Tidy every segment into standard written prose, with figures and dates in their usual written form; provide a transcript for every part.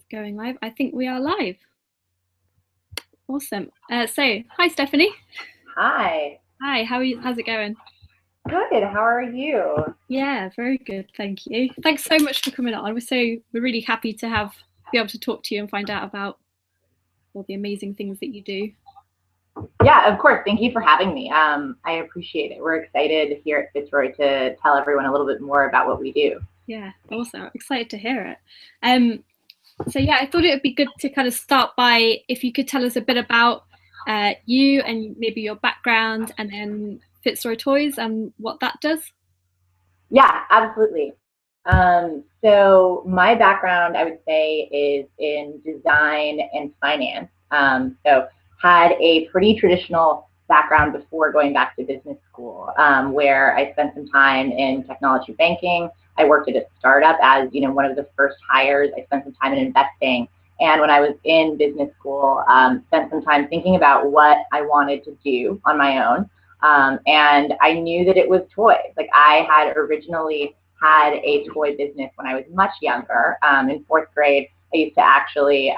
Going live. I think we are live. Awesome. So, hi, Stephanie. Hi. Hi, how are you? How's it going? Good. How are you? Yeah, very good. Thank you. Thanks so much for coming on. We're really happy to be able to talk to you and find out about all the amazing things that you do. Yeah, of course. Thank you for having me. I appreciate it. We're excited here at Fitzroy to tell everyone a little bit more about what we do. Yeah, awesome. I'm excited to hear it. So yeah, I thought it would be good to kind of start by if you could tell us a bit about you and maybe your background, and then Fitzroy Toys and what that does. Yeah, absolutely. So my background, I would say, is in design and finance. So had a pretty traditional background before going back to business school, where I spent some time in technology banking. I worked at a startup as one of the first hires. I spent some time in investing. And when I was in business school, spent some time thinking about what I wanted to do on my own. And I knew that it was toys. Like I had originally had a toy business when I was much younger. In fourth grade, I used to actually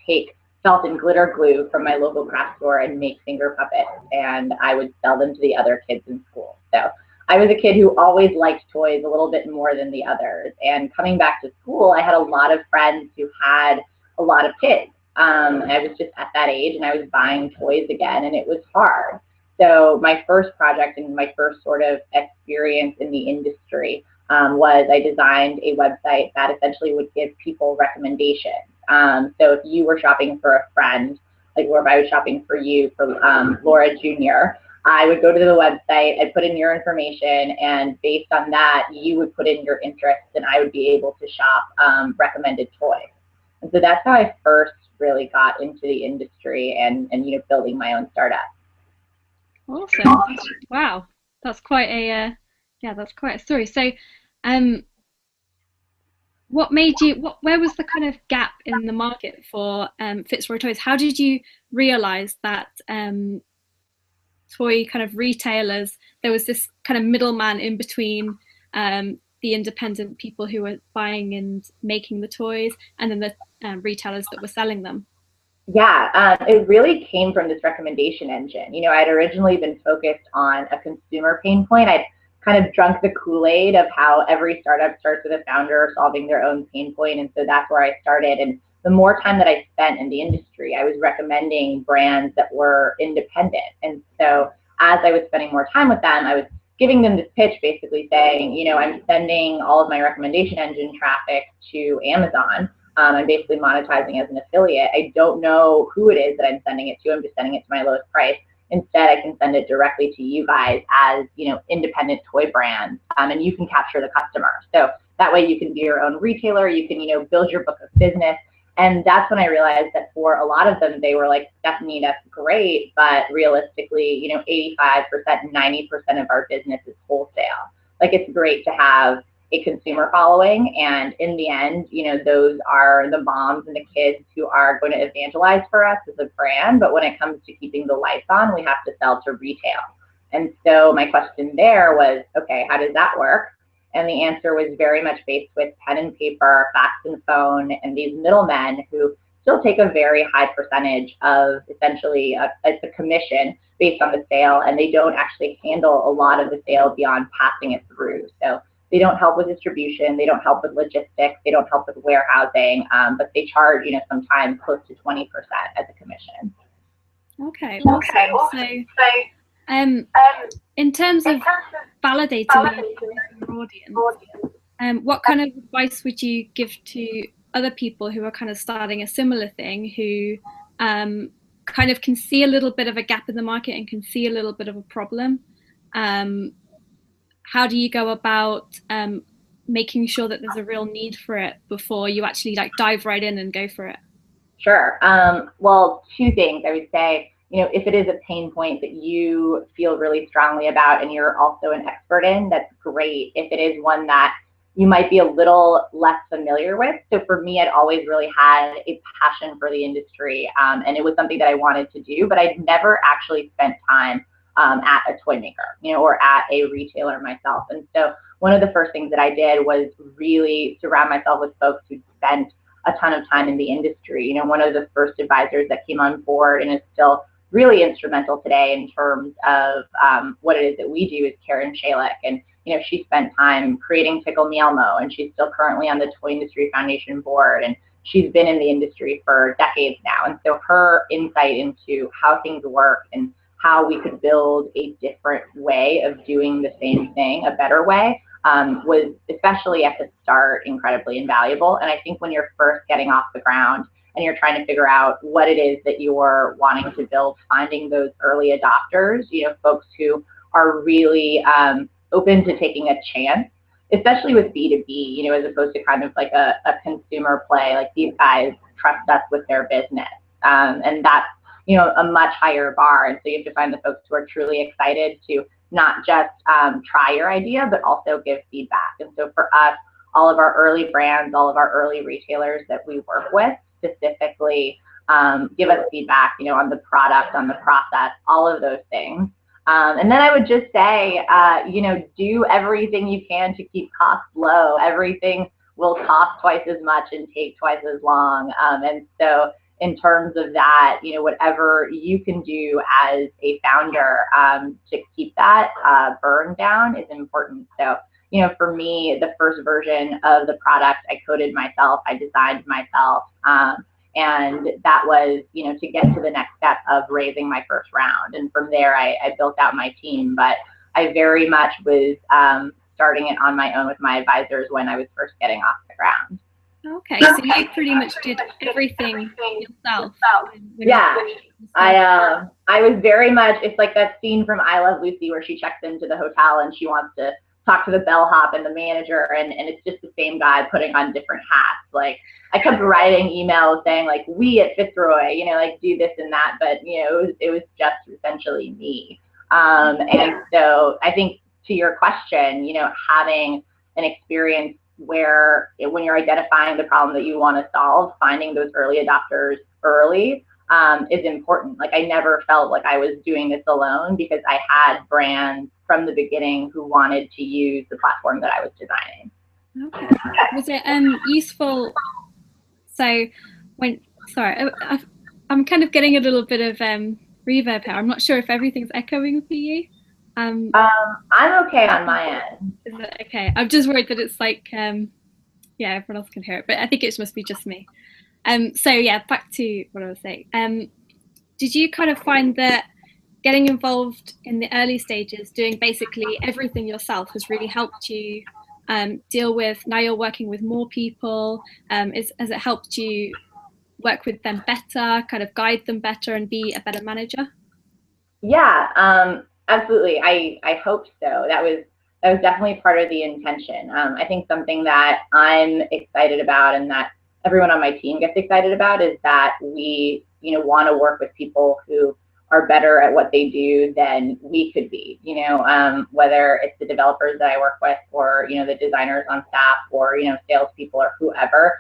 take felt and glitter glue from my local craft store and make finger puppets, and I would sell them to the other kids in school. So I was a kid who always liked toys a little bit more than the others. And coming back to school, I had a lot of friends who had a lot of kids. I was just at that age, and I was buying toys again, and it was hard. So my first project and my first sort of experience in the industry was I designed a website that essentially would give people recommendations. So if you were shopping for a friend, like or if I was shopping for you, for Laura Jr., I would go to the website, I'd put in your information, and based on that, you would put in your interests, and I would be able to shop recommended toys. And so that's how I first really got into the industry and building my own startup. Awesome. Wow. That's quite a yeah, that's quite a story. So, um, what made you where was the kind of gap in the market for Fitzroy Toys? How did you realize that toy kind of retailers, there was this kind of middleman in between the independent people who were buying and making the toys, and then the retailers that were selling them? Yeah, it really came from this recommendation engine. I'd originally been focused on a consumer pain point. I'd kind of drunk the Kool-Aid of how every startup starts with a founder solving their own pain point, and so that's where I started. And the more time that I spent in the industry, I was recommending brands that were independent. And so as I was spending more time with them, I was giving them this pitch basically saying, I'm sending all of my recommendation engine traffic to Amazon. I'm basically monetizing as an affiliate. I don't know who it is that I'm sending it to. I'm just sending it to my lowest price. Instead, I can send it directly to you guys as independent toy brands, and you can capture the customer. So that way you can be your own retailer. You can build your book of business. And that's when I realized that for a lot of them, they were like, Stephanie, that's great, but realistically, 85%, 90% of our business is wholesale. Like it's great to have a consumer following, and in the end, those are the moms and the kids who are going to evangelize for us as a brand. But when it comes to keeping the lights on, we have to sell to retail. And so my question there was, okay, how does that work? And the answer was very much based with pen and paper, fax and phone, and these middlemen who still take a very high percentage of essentially it's a commission based on the sale, and they don't actually handle a lot of the sale beyond passing it through. So they don't help with distribution, they don't help with logistics, they don't help with warehousing, but they charge, sometimes close to 20% as a commission. Okay, awesome. So, in terms of validating your audience, what kind of advice would you give to other people who are kind of starting a similar thing, who kind of can see a little bit of a gap in the market and can see a little bit of a problem? How do you go about making sure that there's a real need for it before you actually like dive right in and go for it? Sure. Well, two things I would say. If it is a pain point that you feel really strongly about and you're also an expert in, that's great. If it is one that you might be a little less familiar with. So for me, I'd always really had a passion for the industry, and it was something that I wanted to do, but I'd never actually spent time at a toy maker, or at a retailer myself. And so one of the first things that I did was really surround myself with folks who spent a ton of time in the industry. You know, one of the first advisors that came on board and is still really instrumental today in terms of what it is that we do is Karen Shalick. And, you know, she spent time creating Tickle Me Elmo, and she's still currently on the Toy Industry Foundation board. And she's been in the industry for decades now. And so her insight into how things work and how we could build a different way of doing the same thing, a better way, was, especially at the start, incredibly invaluable. And I think when you're first getting off the ground and you're trying to figure out what it is that you're wanting to build, finding those early adopters, you know, folks who are really open to taking a chance, especially with B2B, you know, as opposed to kind of like a consumer play. Like, these guys trust us with their business. And that's, you know, a much higher bar. And so you have to find the folks who are truly excited to not just try your idea, but also give feedback. And so for us, all of our early brands, all of our early retailers that we work with specifically give us feedback, you know, on the product, on the process, all of those things. And then I would just say, you know, do everything you can to keep costs low. Everything will cost twice as much and take twice as long. And so in terms of that, you know, whatever you can do as a founder to keep that burn down is important. So, you know, for me, the first version of the product, I coded myself, I designed myself. And that was, you know, to get to the next step of raising my first round. And from there, I built out my team. But I very much was starting it on my own with my advisors when I was first getting off the ground. Okay, so you pretty much did everything yourself. Yeah, I was very much, it's like that scene from I Love Lucy where she checks into the hotel and she wants to talk to the bellhop and the manager, and it's just the same guy putting on different hats. Like, I kept writing emails saying, like, we at Fitzroy, you know, like, do this and that, but, you know, it was just essentially me. And so I think, to your question, you know, having an experience where when you're identifying the problem that you want to solve, finding those early adopters early is important. Like, I never felt like I was doing this alone because I had brands from the beginning who wanted to use the platform that I was designing. Okay. Was it useful? So I'm kind of getting a little bit of reverb here. I'm not sure if everything's echoing for you. I'm okay on my end. Is it okay? I'm just worried that it's like, yeah, everyone else can hear it, but I think it must be just me. So yeah, back to what I was saying. Did you kind of find that getting involved in the early stages, doing basically everything yourself, has really helped you deal with, now you're working with more people? Has it helped you work with them better, kind of guide them better and be a better manager? Yeah, absolutely. I hope so. That was definitely part of the intention. I think something that I'm excited about and that everyone on my team gets excited about is that we, you know, want to work with people who are better at what they do than we could be, you know, whether it's the developers that I work with or, you know, the designers on staff or, you know, salespeople or whoever.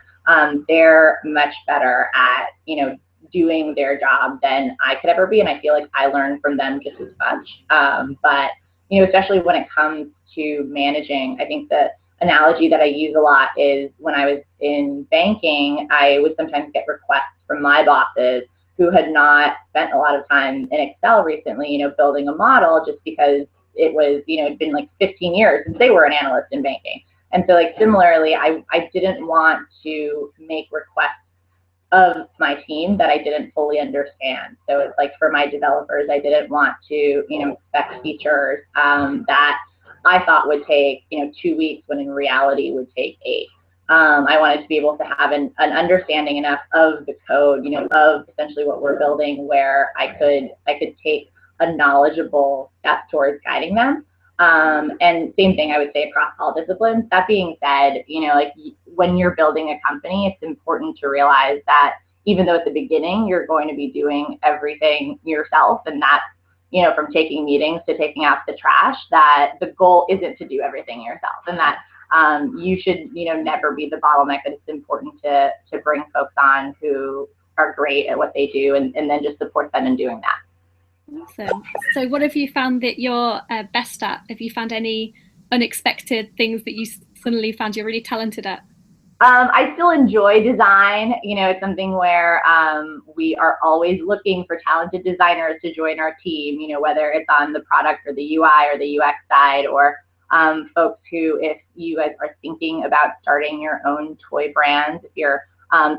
They're much better at, you know, doing their job than I could ever be. And I feel like I learn from them just as much. But, you know, especially when it comes to managing, I think the analogy that I use a lot is when I was in banking, I would sometimes get requests from my bosses who had not spent a lot of time in Excel recently, you know, building a model, just because it was, you know, it'd been like 15 years since they were an analyst in banking. And so, like, similarly, I didn't want to make requests of my team that I didn't fully understand. So it's like, for my developers, I didn't want to, you know, spec features that I thought would take, you know, 2 weeks when in reality would take 8. I wanted to be able to have an understanding enough of the code, you know, of essentially what we're building, where I could take a knowledgeable step towards guiding them. And same thing I would say across all disciplines. That being said, you know, like, when you're building a company, it's important to realize that even though at the beginning you're going to be doing everything yourself, and that, you know, from taking meetings to taking out the trash, that the goal isn't to do everything yourself, and that you should, you know, never be the bottleneck. That it's important to bring folks on who are great at what they do, and then just support them in doing that. Awesome. So what have you found that you're best at? Have you found any unexpected things that you suddenly found you're really talented at? I still enjoy design. You know, it's something where we are always looking for talented designers to join our team, you know, whether it's on the product or the UI or the UX side, or folks who, if you guys are thinking about starting your own toy brands, if you're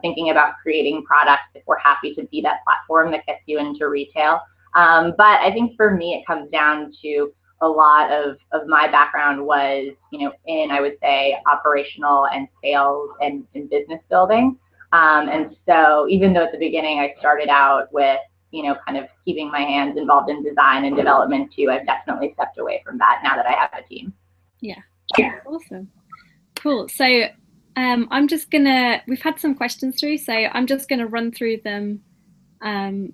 thinking about creating products, if we're happy to be that platform that gets you into retail. But I think for me, it comes down to a lot of my background was, you know, in, I would say, operational and sales and business building. And so even though at the beginning I started out with, you know, kind of keeping my hands involved in design and development too, I've definitely stepped away from that now that I have a team. Yeah, awesome. Cool. So I'm just gonna, we've had some questions through, so I'm just gonna run through them from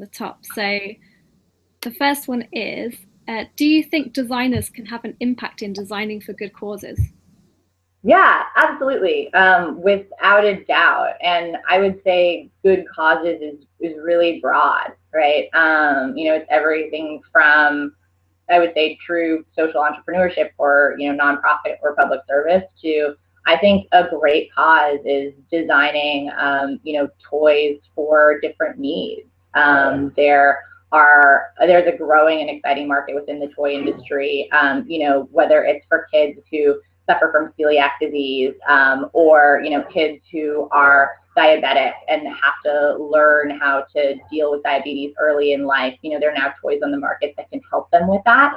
the top. So the first one is, do you think designers can have an impact in designing for good causes? Yeah, absolutely, without a doubt. And I would say good causes is really broad, right? You know, it's everything from, I would say, true social entrepreneurship or, you know, nonprofit or public service to, I think a great cause is designing, you know, toys for different needs. There's a growing and exciting market within the toy industry, you know, whether it's for kids who suffer from celiac disease, or, you know, kids who are diabetic and have to learn how to deal with diabetes early in life. You know, there are now toys on the market that can help them with that.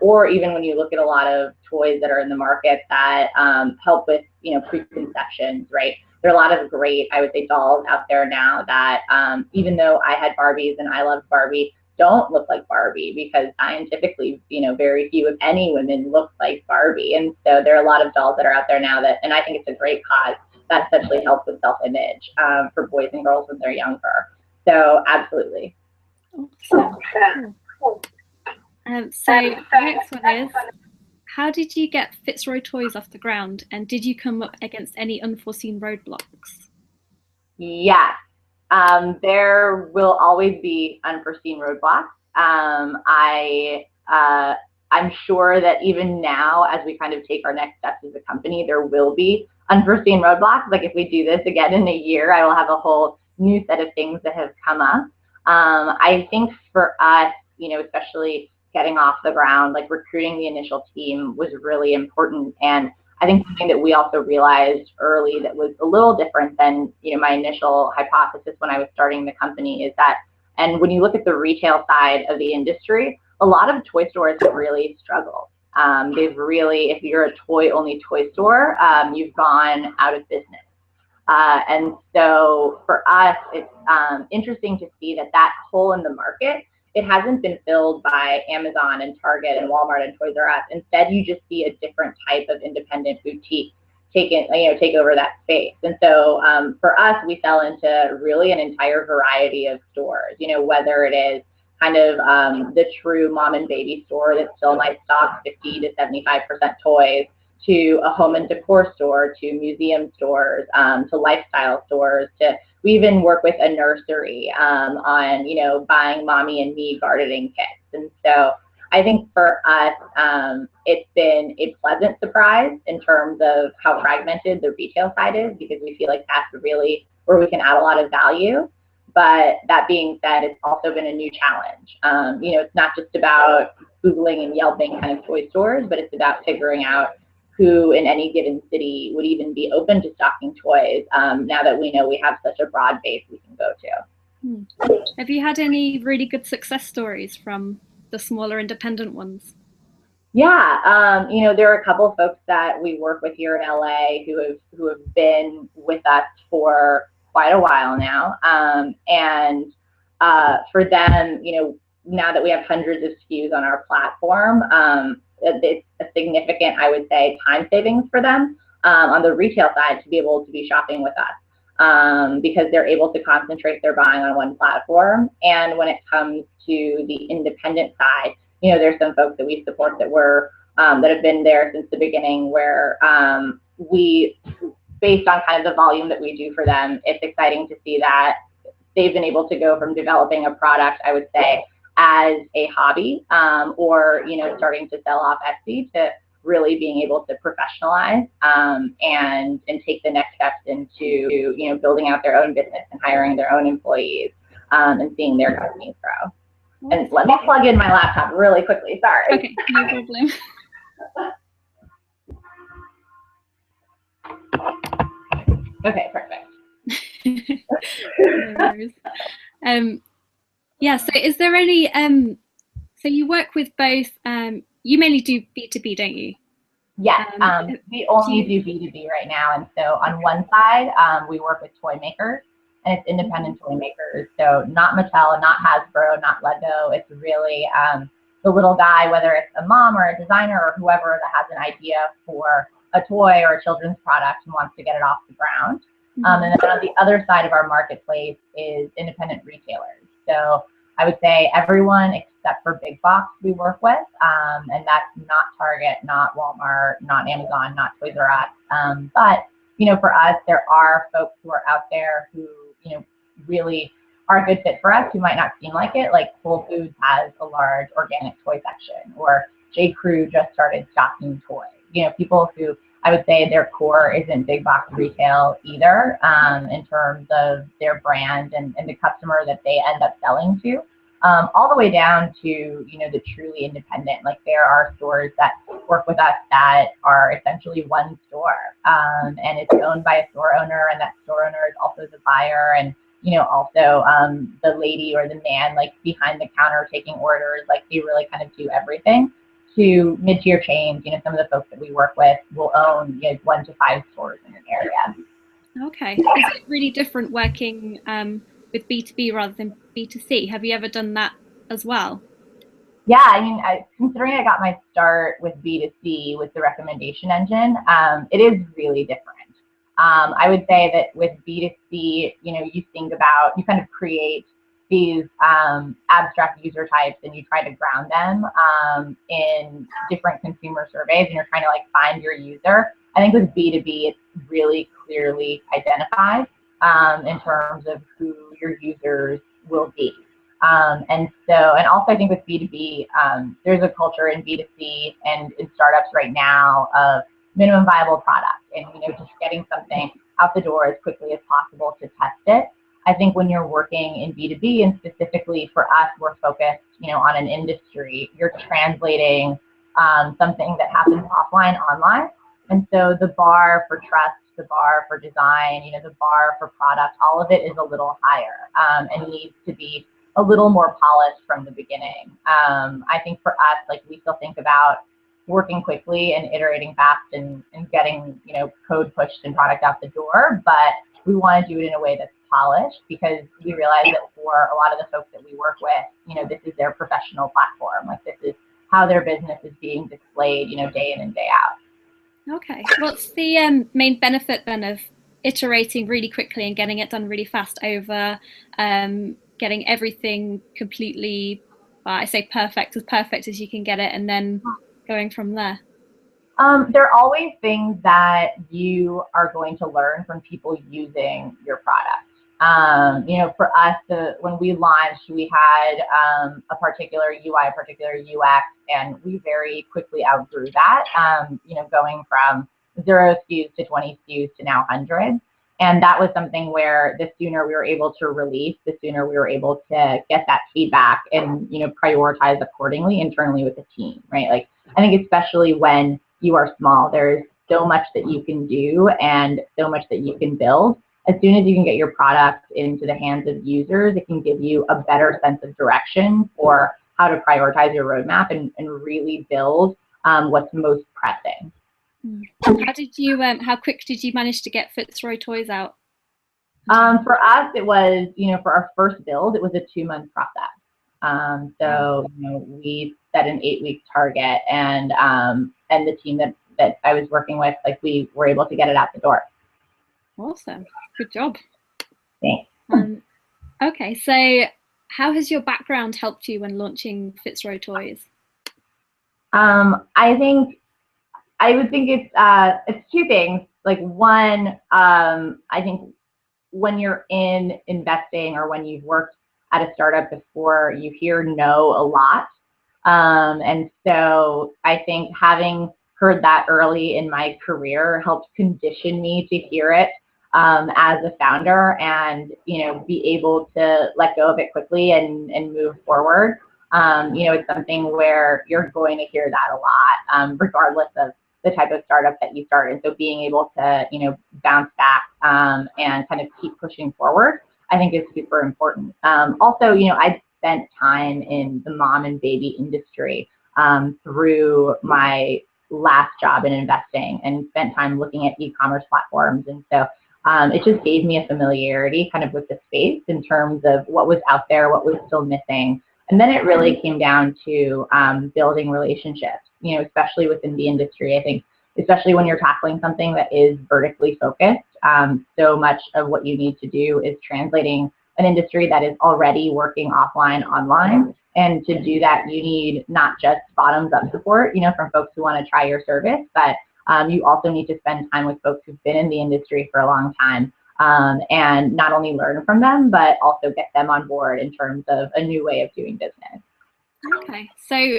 Or even when you look at a lot of toys that are in the market that help with, you know, preconceptions, right? There are a lot of great, I would say, dolls out there now that even though I had Barbies and I loved Barbie, don't look like Barbie, because scientifically, you know, very few, if any, women look like Barbie. And so there are a lot of dolls that are out there now that, and I think it's a great cause that essentially helps with self-image for boys and girls when they're younger. So absolutely. Awesome. Cool. So the next one is, how did you get Fitzroy Toys off the ground, and did you come up against any unforeseen roadblocks? Yes. There will always be unforeseen roadblocks. I'm sure that even now, as we kind of take our next steps as a company, there will be unforeseen roadblocks. Like if we do this again in a year, I will have a whole new set of things that have come up. I think for us, you know, especially getting off the ground, like recruiting the initial team was really important. And I think something that we also realized early that was a little different than, you know, my initial hypothesis when I was starting the company is that, and when you look at the retail side of the industry, a lot of toy stores have really struggled. They've really, if you're a toy-only toy store, you've gone out of business. And so for us, it's interesting to see that that hole in the market, it hasn't been filled by Amazon and Target and Walmart and Toys R Us. Instead, you just see a different type of independent boutique take over that space. And so for us, we fell into really an entire variety of stores, you know, whether it is kind of the true mom and baby store that still might stock 50 to 75% toys, to a home and decor store, to museum stores, to lifestyle stores, to we even work with a nursery on, you know, buying mommy and me gardening kits. And so I think for us, it's been a pleasant surprise in terms of how fragmented the retail side is, because we feel like that's really where we can add a lot of value. But that being said, it's also been a new challenge. You know, it's not just about Googling and Yelping kind of toy stores, but it's about figuring out who in any given city would even be open to stocking toys, now that we know we have such a broad base we can go to. Have you had any really good success stories from the smaller independent ones? Yeah, you know, there are a couple of folks that we work with here in LA who have been with us for quite a while now, and for them, you know, now that we have hundreds of SKUs on our platform, it's a significant, I would say, time savings for them on the retail side to be able to be shopping with us, because they're able to concentrate their buying on one platform. And when it comes to the independent side, you know, there's some folks that we support that that have been there since the beginning, where we, based on kind of the volume that we do for them, it's exciting to see that they've been able to go from developing a product, I would say, as a hobby, or, you know, starting to sell off Etsy, to really being able to professionalize and take the next steps into, you know, building out their own business and hiring their own employees and seeing their companies grow. And let me plug in my laptop really quickly. Sorry. Okay, no problem. Okay, perfect. No worries. Yeah, so is there any, so you work with both, you mainly do B2B, don't you? Yes, we only do B2B right now. And so on one side, we work with toy makers, and it's independent toy makers. So not Mattel, not Hasbro, not Lego. It's really the little guy, whether it's a mom or a designer or whoever that has an idea for a toy or a children's product and wants to get it off the ground. And then on the other side of our marketplace is independent retailers. So I would say everyone except for big box we work with, and that's not Target, not Walmart, not Amazon, not Toys R Us. But, you know, for us, there are folks who are out there who, you know, really are a good fit for us who might not seem like it. Like Whole Foods has a large organic toy section, or J. Crew just started stocking toys. You know, people who I would say their core isn't big box retail either, in terms of their brand and the customer that they end up selling to, all the way down to, you know, the truly independent. Like there are stores that work with us that are essentially one store, and it's owned by a store owner, and that store owner is also the buyer, and, you know, also the lady or the man like behind the counter taking orders. Like they really kind of do everything. To mid-tier chains, you know, some of the folks that we work with will own, you know, 1 to 5 stores in an area. Okay. Is it really different working with B2B rather than B2C? Have you ever done that as well? Yeah, I mean, considering I got my start with B2C with the recommendation engine, it is really different. I would say that with B2C, you know, you think about, you kind of create these abstract user types and you try to ground them in different consumer surveys, and you're trying to like find your user. I think with B2B, it's really clearly identified in terms of who your users will be. And also I think with B2B, there's a culture in B2C and in startups right now of minimum viable product, and, you know, just getting something out the door as quickly as possible to test it. I think when you're working in B2B, and specifically for us, we're focused, you know, on an industry, you're translating something that happens offline, online. And so the bar for trust, the bar for design, you know, the bar for product, all of it is a little higher and needs to be a little more polished from the beginning. I think for us, like we still think about working quickly and iterating fast and getting, you know, code pushed and product out the door, but we want to do it in a way that's polished, because we realize that for a lot of the folks that we work with, you know, this is their professional platform. Like this is how their business is being displayed, you know, day in and day out. Okay. What's the main benefit then of iterating really quickly and getting it done really fast over getting everything completely, I say perfect, as perfect as you can get it, and then going from there? There are always things that you are going to learn from people using your product. You know, for us, when we launched, we had a particular UI, a particular UX, and we very quickly outgrew that, you know, going from 0 SKUs to 20 SKUs to now hundreds. And that was something where the sooner we were able to release, the sooner we were able to get that feedback and, you know, prioritize accordingly internally with the team, right? Like, I think especially when you are small, there's so much that you can do and so much that you can build. As soon as you can get your product into the hands of users, it can give you a better sense of direction for how to prioritize your roadmap and really build what's most pressing. How did you, how quick did you manage to get Fitzroy toys out? For us, it was, you know, for our first build, it was a 2-month process. So, you know, we set an 8-week target, and the team that I was working with, like, we were able to get it out the door. Awesome. Good job. Thanks. Okay, so how has your background helped you when launching Fitzroy toys? I would think it's 2 things. Like, one, I think when you're in investing or when you've worked at a startup before, you hear no a lot. And so I think having heard that early in my career helped condition me to hear it as a founder, and be able to let go of it quickly and move forward. It's something where you're going to hear that a lot, regardless of the type of startup that you start. And so being able to bounce back and kind of keep pushing forward, I think is super important. Also, I spent time in the mom and baby industry through my last job in investing, and spent time looking at e-commerce platforms. And so it just gave me a familiarity kind of with the space in terms of what was out there, what was still missing. And then it really came down to building relationships, especially within the industry. I think, especially when you're tackling something that is vertically focused, so much of what you need to do is translating an industry that is already working offline, online. And to do that, you need not just bottoms up support, from folks who want to try your service, but you also need to spend time with folks who've been in the industry for a long time, and not only learn from them, but also get them on board in terms of a new way of doing business. Okay, so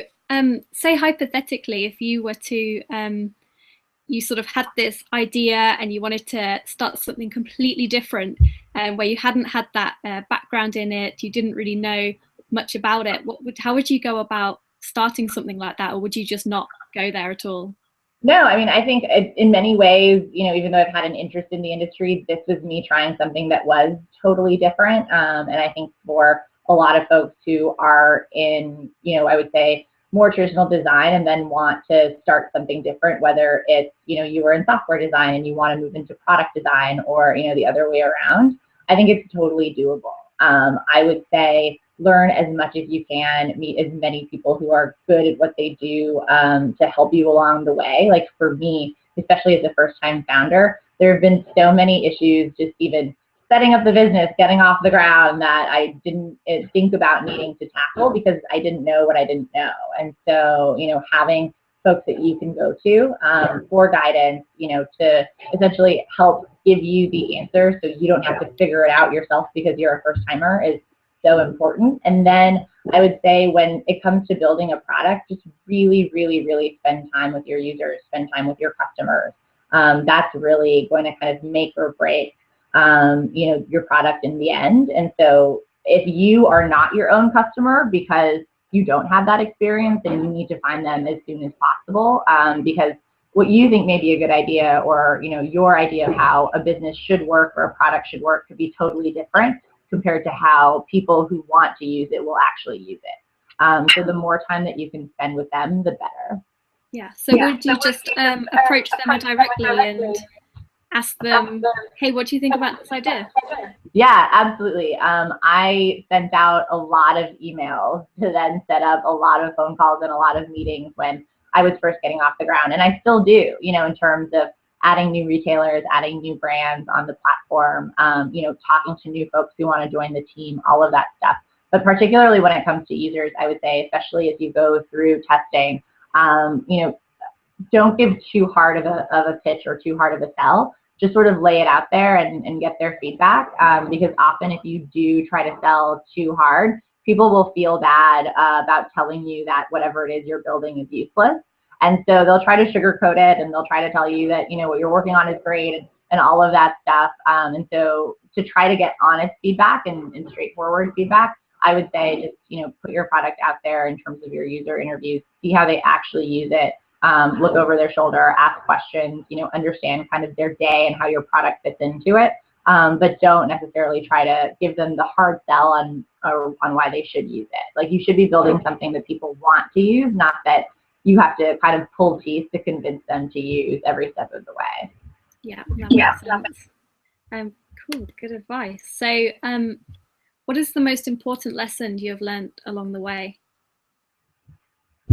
say hypothetically, if you were to, you sort of had this idea and you wanted to start something completely different, where you hadn't had that background in it, you didn't really know much about it, how would you go about starting something like that, or would you just not go there at all? No, I mean, I think in many ways, even though I've had an interest in the industry, this was me trying something that was totally different. And I think for a lot of folks who are in, I would say more traditional design and then want to start something different, whether it's, you were in software design and you want to move into product design, or, the other way around, I think it's totally doable. I would say learn as much as you can, meet as many people who are good at what they do to help you along the way. Like for me, especially as a first-time founder, there have been so many issues just even setting up the business, getting off the ground, that I didn't think about needing to tackle because I didn't know what I didn't know. And so, having folks that you can go to for guidance, to essentially help give you the answer so you don't have to figure it out yourself because you're a first-timer, is so important. And then I would say when it comes to building a product, just really, really, really spend time with your users, spend time with your customers. That's really going to kind of make or break, your product in the end. And so if you are not your own customer because you don't have that experience, then you need to find them as soon as possible, because what you think may be a good idea, or your idea of how a business should work or a product should work, could be totally different compared to how people who want to use it will actually use it. So the more time that you can spend with them, the better. Yeah. So would you just approach them directly and ask them, hey, what do you think about this idea? Yeah, absolutely. I sent out a lot of emails to then set up a lot of phone calls and a lot of meetings when I was first getting off the ground. And I still do, in terms of adding new retailers, adding new brands on the platform, talking to new folks who want to join the team, all of that stuff. But particularly when it comes to users, I would say, especially as you go through testing, don't give too hard of a pitch or too hard of a sell. Just sort of lay it out there and get their feedback, because often if you do try to sell too hard, people will feel bad about telling you that whatever it is you're building is useless. And so they'll try to sugarcoat it, and they'll try to tell you that, what you're working on is great and all of that stuff. And so to try to get honest feedback and straightforward feedback, I would say just, put your product out there in terms of your user interviews, see how they actually use it, look over their shoulder, ask questions, understand kind of their day and how your product fits into it. But don't necessarily try to give them the hard sell on why they should use it. Like, you should be building something that people want to use, not that you have to kind of pull teeth to convince them to use every step of the way. Yeah, that makes sense. Cool, good advice. So what is the most important lesson you have learned along the way?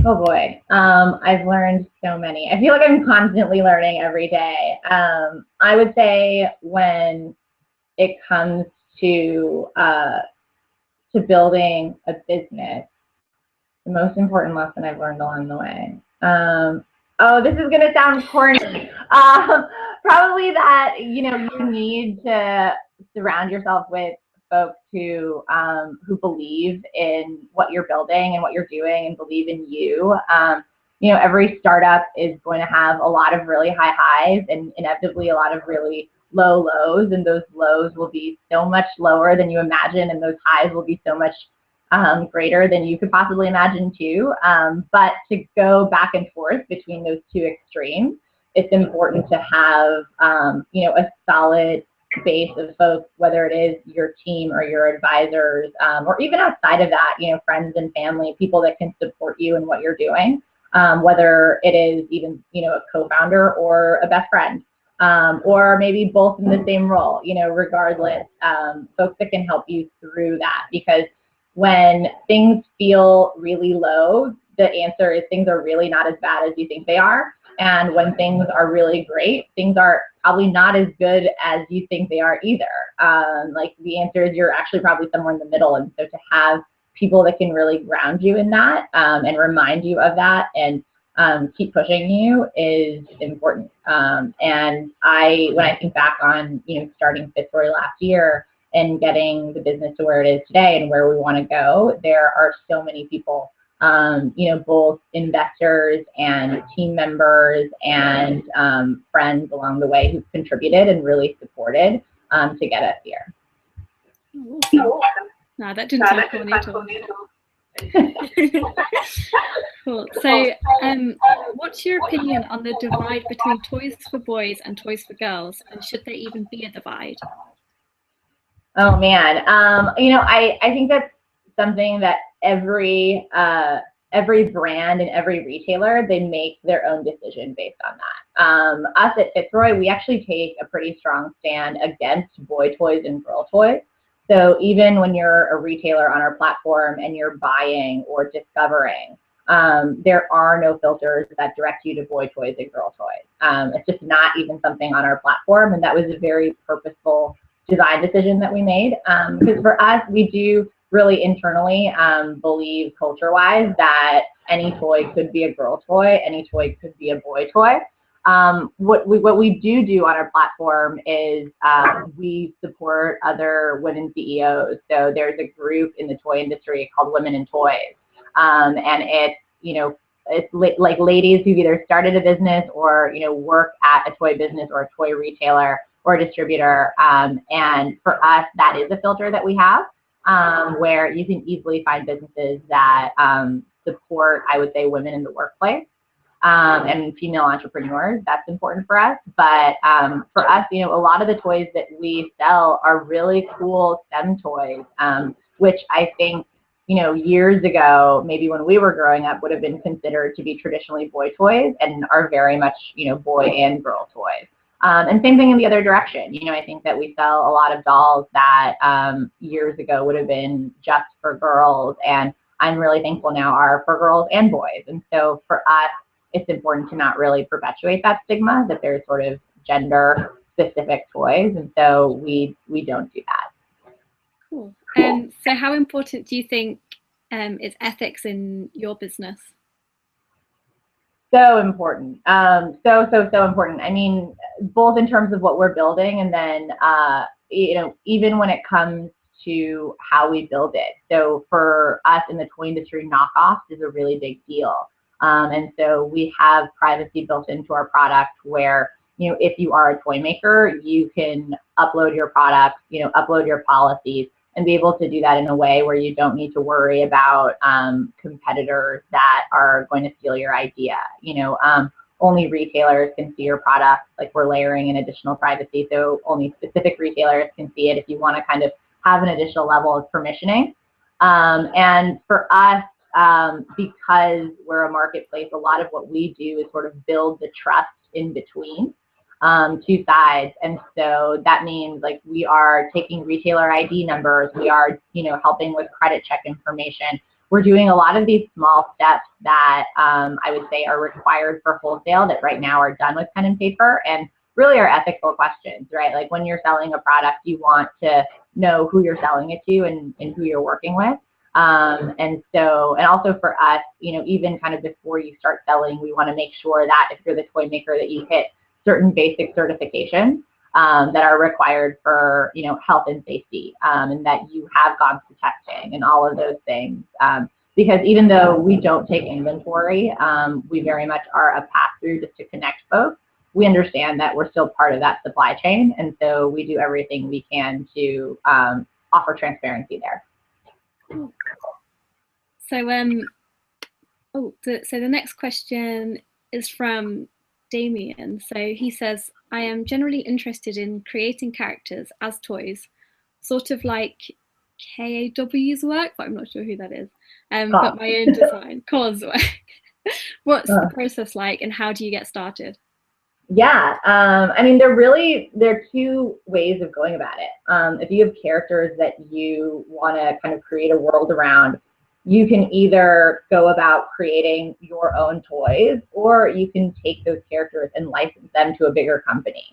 Oh boy, I've learned so many. I feel like I'm constantly learning every day. I would say when it comes to building a business, the most important lesson I've learned along the way. Oh, this is gonna sound corny. Probably that you need to surround yourself with folks who believe in what you're building and what you're doing and believe in you. every startup is going to have a lot of really high highs and inevitably a lot of really low lows, and those lows will be so much lower than you imagine, and those highs will be so much greater than you could possibly imagine too. But to go back and forth between those two extremes, it's important to have, a solid base of folks, whether it is your team or your advisors, or even outside of that, friends and family, people that can support you in what you're doing, whether it is even, a co-founder or a best friend, or maybe both in the same role, regardless, folks that can help you through that. Because when things feel really low, the answer is things are really not as bad as you think they are. And when things are really great, things are probably not as good as you think they are either. Like the answer is you're actually probably somewhere in the middle. And so to have people that can really ground you in that, and remind you of that, and keep pushing you is important. And when I think back on, starting FitStory last year and getting the business to where it is today and where we want to go, there are so many people, both investors and team members and friends along the way who've contributed and really supported to get us here. Awesome. No, that didn't sound corny at all. Cool. So, what's your opinion on the divide between toys for boys and toys for girls, and should there even be a divide? Oh man, I think that's something that every brand and every retailer, they make their own decision based on that. Us at FitStory, we actually take a pretty strong stand against boy toys and girl toys. So even when you're a retailer on our platform and you're buying or discovering, there are no filters that direct you to boy toys and girl toys. It's just not even something on our platform, and that was a very purposeful design decision that we made. Because for us, we do really internally believe culture-wise that any toy could be a girl toy, any toy could be a boy toy. What we do on our platform is we support other women CEOs. So there's a group in the toy industry called Women in Toys, and it's like ladies who've either started a business or work at a toy business or a toy retailer or a distributor. And for us, that is a filter that we have, where you can easily find businesses that support, I would say, women in the workplace. And female entrepreneurs, that's important for us. But for us, a lot of the toys that we sell are really cool STEM toys, which I think, years ago, maybe when we were growing up, would have been considered to be traditionally boy toys and are very much, boy and girl toys. And same thing in the other direction. I think that we sell a lot of dolls that years ago would have been just for girls, and I'm really thankful now are for girls and boys. And so for us, it's important to not really perpetuate that stigma that there's sort of gender specific toys. And so we don't do that. Cool. So how important do you think is ethics in your business? So important. So important. I mean, both in terms of what we're building and then, even when it comes to how we build it. So for us in the toy industry, knockoffs is a really big deal. And so we have privacy built into our product where, if you are a toy maker, you can upload your products, upload your policies, and be able to do that in a way where you don't need to worry about competitors that are going to steal your idea. Only retailers can see your product. Like, we're layering in additional privacy, so only specific retailers can see it if you want to kind of have an additional level of permissioning. And for us, because we're a marketplace, a lot of what we do is sort of build the trust in between two sides. And so that means, like, we are taking retailer ID numbers, we are, helping with credit check information. We're doing a lot of these small steps that I would say are required for wholesale that right now are done with pen and paper, and really are ethical questions, right? Like, when you're selling a product, you want to know who you're selling it to and who you're working with. And also for us, even kind of before you start selling, we want to make sure that if you're the toy maker, that you hit certain basic certifications that are required for, health and safety, and that you have gone through testing and all of those things. because even though we don't take inventory, we very much are a pass-through just to connect folks. We understand that we're still part of that supply chain, and so we do everything we can to offer transparency there. So the next question is from Damien. So he says, I am generally interested in creating characters as toys, sort of like KAW's work, but I'm not sure who that is. But my own design, Cause work. What's the process like, and how do you get started? Yeah, I mean, there are two ways of going about it. If you have characters that you want to kind of create a world around, you can either go about creating your own toys, or you can take those characters and license them to a bigger company.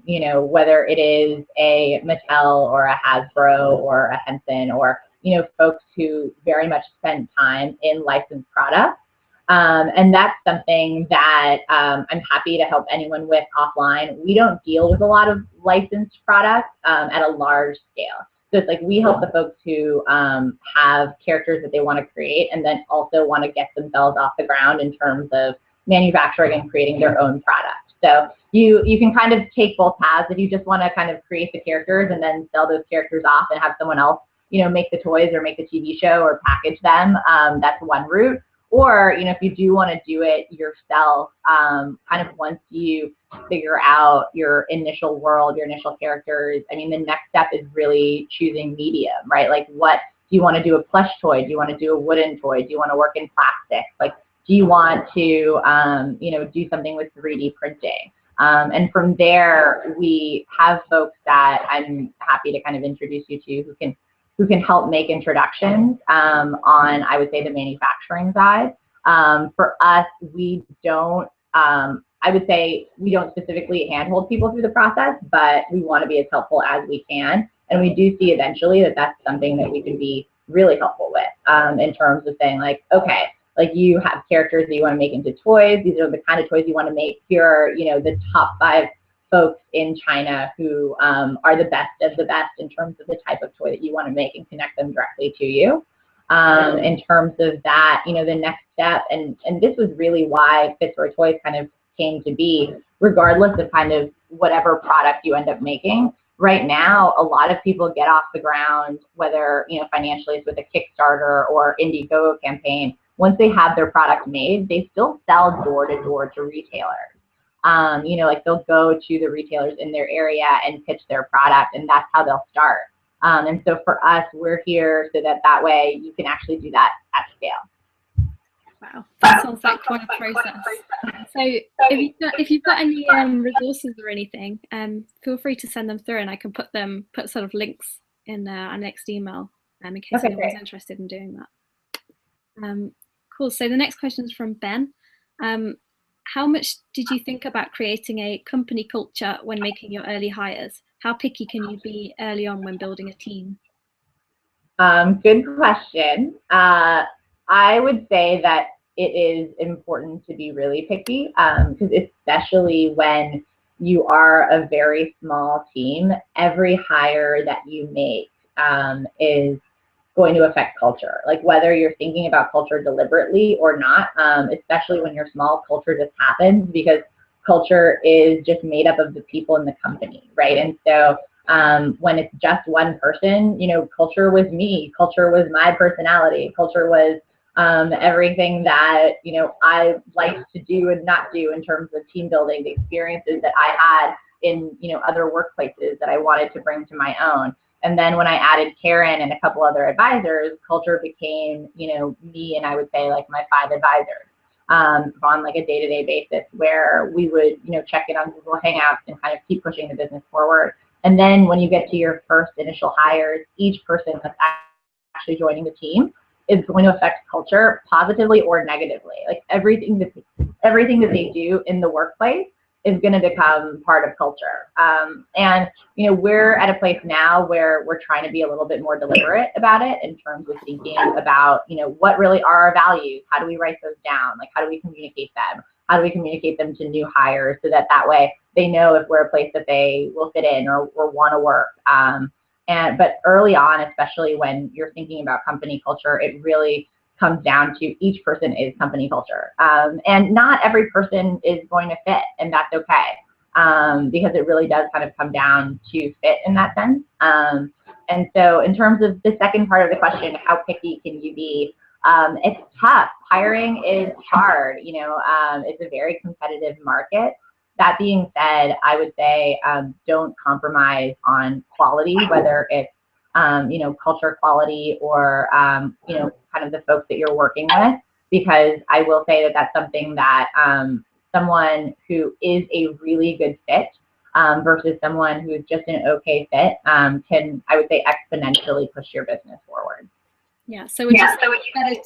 You know, whether it is a Mattel or a Hasbro or a Henson, or, you know, folks who very much spend time in licensed products. And that's something that I'm happy to help anyone with offline. We don't deal with a lot of licensed products at a large scale. So it's like we help the folks who have characters that they want to create, and then also want to get themselves off the ground in terms of manufacturing and creating their own product. So you can kind of take both paths. If you just want to kind of create the characters and then sell those characters off and have someone else, you know, make the toys or make the TV show or package them, that's one route. Or, you know, if you do want to do it yourself, kind of once you figure out your initial world, your initial characters, I mean, the next step is really choosing medium, right? Like, what do you want to do? A plush toy? Do you want to do a wooden toy? Do you want to work in plastic? Like, do you want to, you know, do something with 3D printing? And from there, we have folks that I'm happy to kind of introduce you to who can help make introductions on, I would say, the manufacturing side. For us, we don't, I would say we don't specifically handhold people through the process, but we want to be as helpful as we can. And we do see eventually that that's something that we can be really helpful with, in terms of saying, like, okay, like, you have characters that you want to make into toys. These are the kind of toys you want to make. Here are, you know, the top 5 folks in China who are the best of the best in terms of the type of toy that you want to make, and connect them directly to you. In terms of that, you know, the next step, and this was really why Fit for Toys kind of came to be, regardless of kind of whatever product you end up making. Right now, a lot of people get off the ground, whether, you know, financially it's with a Kickstarter or Indiegogo campaign. Once they have their product made, they still sell door to door to retailers. You know, like, they'll go to the retailers in their area and pitch their product, and that's how they'll start. And so for us, we're here so that way you can actually do that at scale. Wow, that sounds like quite a process. So if you've got any resources or anything, feel free to send them through, and I can put sort of links in our next email, in case anyone's interested in doing that. Cool. So the next question is from Ben. How much did you think about creating a company culture when making your early hires? How picky can you be early on when building a team? Good question. I would say that it is important to be really picky, because especially when you are a very small team, every hire that you make is going to affect culture. Like, whether you're thinking about culture deliberately or not, especially when you're small, culture just happens, because culture is just made up of the people in the company, right? And so when it's just one person, you know, culture was me, culture was my personality, culture was everything that, you know, I liked to do and not do in terms of team building, the experiences that I had in, you know, other workplaces that I wanted to bring to my own. And then when I added Karen and a couple other advisors, culture became, you know, me and I would say like my 5 advisors on like a day-to-day basis, where we would, you know, check in on Google Hangouts and kind of keep pushing the business forward. And then when you get to your first initial hires, each person that's actually joining the team is going to affect culture positively or negatively. Like, everything that they do in the workplace is going to become part of culture. And, you know, we're at a place now where we're trying to be a little bit more deliberate about it, in terms of thinking about, you know, what really are our values? How do we write those down? Like, how do we communicate them? How do we communicate them to new hires, so that way they know if we're a place that they will fit in or want to work? But early on, especially when you're thinking about company culture, it really comes down to each person is company culture. And not every person is going to fit, and that's okay, because it really does kind of come down to fit in that sense. And so in terms of the second part of the question, how picky can you be? It's tough. Hiring is hard. It's a very competitive market. That being said, I would say don't compromise on quality, whether it's culture quality or kind of the folks that you're working with, because I will say that that's something that someone who is a really good fit versus someone who's just an okay fit can, I would say, exponentially push your business forward. Yeah, so it's just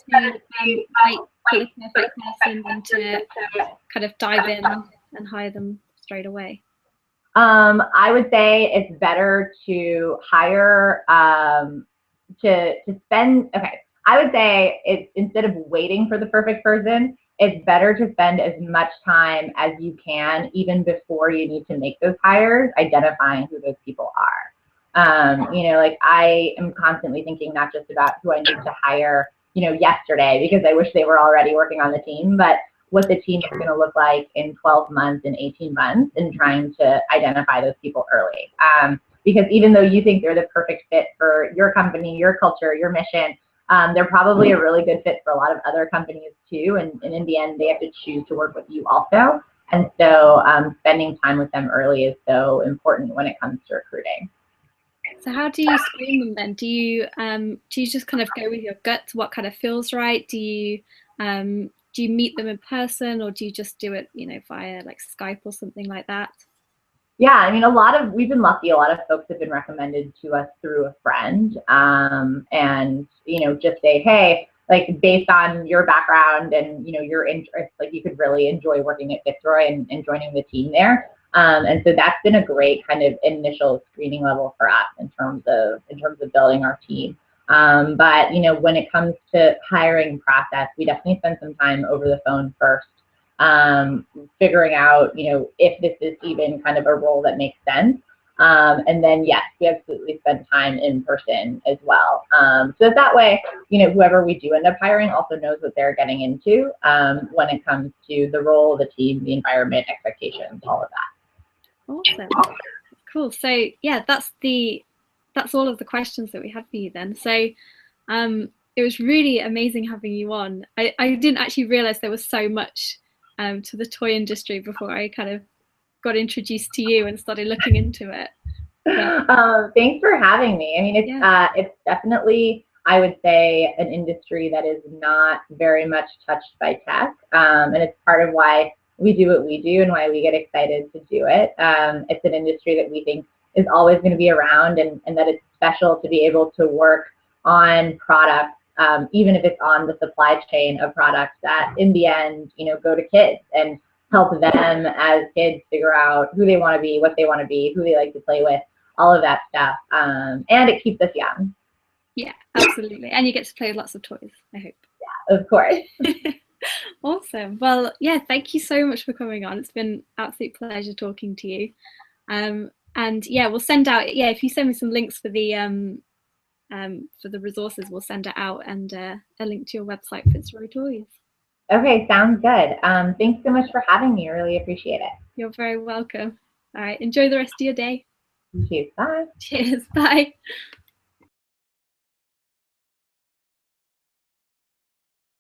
better to wait for the perfect person than to kind of dive in and hire them straight away. I would say it's better to hire to spend. Okay, I would say it's, instead of waiting for the perfect person, it's better to spend as much time as you can, even before you need to make those hires, identifying who those people are. Like I am constantly thinking not just about who I need to hire, yesterday, because I wish they were already working on the team, but what the team is going to look like in 12 months and 18 months, and trying to identify those people early. Because even though you think they're the perfect fit for your company, your culture, your mission, they're probably a really good fit for a lot of other companies too. And in the end, they have to choose to work with you also. And so spending time with them early is so important when it comes to recruiting. So how do you screen them then? Do you just kind of go with your gut, what kind of feels right? Do you meet them in person, or do you just do it, via like Skype or something like that? Yeah, I mean, we've been lucky. A lot of folks have been recommended to us through a friend, and just say, hey, like based on your background and your interests, like you could really enjoy working at Fitzroy and joining the team there. And so that's been a great kind of initial screening level for us in terms of building our team. But when it comes to hiring process, we definitely spend some time over the phone first, figuring out if this is even kind of a role that makes sense. And then yes, we absolutely spend time in person as well. So that way, whoever we do end up hiring also knows what they're getting into when it comes to the role, the team, the environment, expectations, all of that. Awesome. Cool. So yeah, that's all of the questions that we had for you then. So it was really amazing having you on. I didn't actually realize there was so much to the toy industry before I kind of got introduced to you and started looking into it. Thanks for having me. I mean, it's definitely, I would say, an industry that is not very much touched by tech, and it's part of why we do what we do and why we get excited to do it. It's an industry that we think is always going to be around, and that it's special to be able to work on products, even if it's on the supply chain of products that in the end, go to kids and help them as kids figure out who they want to be, what they want to be, who they like to play with, all of that stuff. And it keeps us young. Yeah, absolutely. And you get to play with lots of toys, I hope. Yeah, of course. Awesome. Well, yeah, thank you so much for coming on. It's been an absolute pleasure talking to you. And yeah, we'll send out, if you send me some links for the resources, we'll send it out, and a link to your website, Fitzroy Toys. Okay, sounds good. Thanks so much for having me. I really appreciate it. You're very welcome. All right, enjoy the rest of your day. You too. Bye. Cheers. Bye.